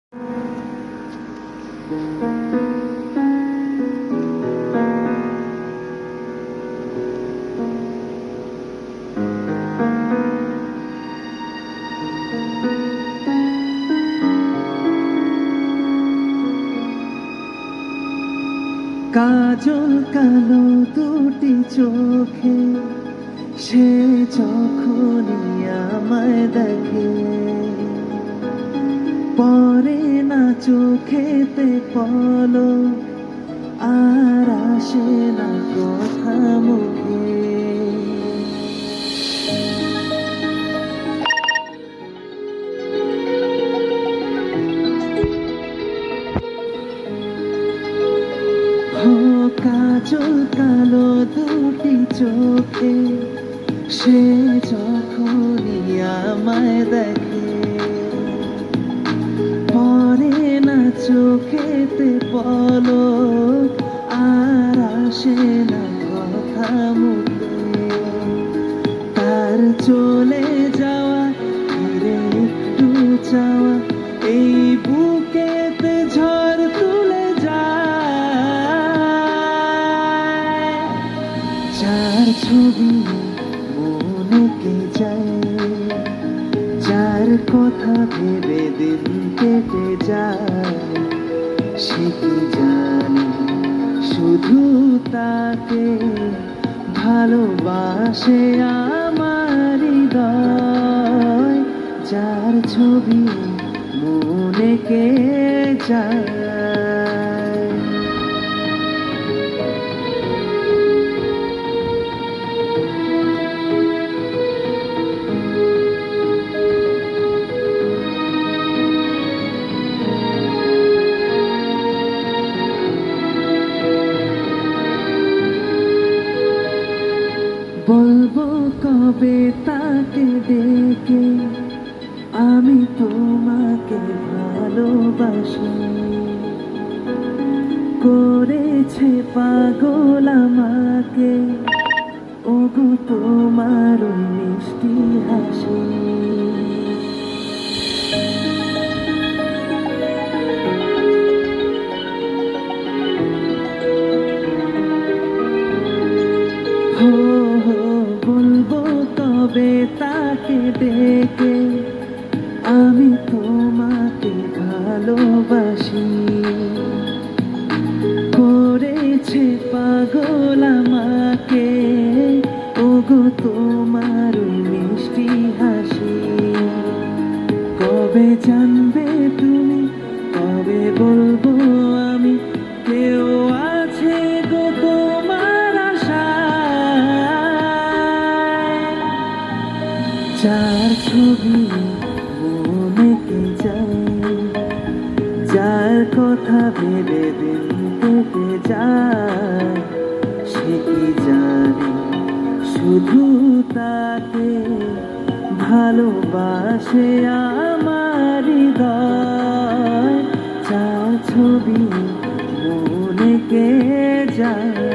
কাজল কালো দুটি চোখে সে যখনই আমায় দেখে, পরে না চোখেতে পলক, আর আসে না কথা মুখে। কাজল কালো দুটি চোখে সে যখনই আমায় দেখে, পরে না চোখেতে পলক, আর আসে না কথা মুখে। তার চলে যাওয়া ফিরে একটু চাওয়া এই বুকেতে ঝড় তুলে যায়। যার ছবি মনে কে যায়, যার কথা ভেবে দিন কেটে যায়, সে কি জানে শুধু তাকে ভালোবাসে আমার হৃদয়। যার ছবি মনে কে যায়। বলবো কবে তাকে ডেকে আমি তোমাকে ভালোবাসি, করেছে পাগল আমাকে ওগো তোমার ওই মিষ্টি হাসি। বলবো কবে তাকে ডেকে আমি তোমাকে ভালোবাসি, করেছে পাগল আমাকে ওগো তোমার ওই মিষ্টি হাসি। কবে জানবে তুমি, কবে বলবো আমি, কেউ আছে গো তোমার আশায়। যার ছবি মনে কে যায়, যার কথা ভেবে দিন কেটে যায়, সে কি জানে শুধু তাকে ভালোবাসে আমার হৃদয়। যার ছবি মনে কে যায়।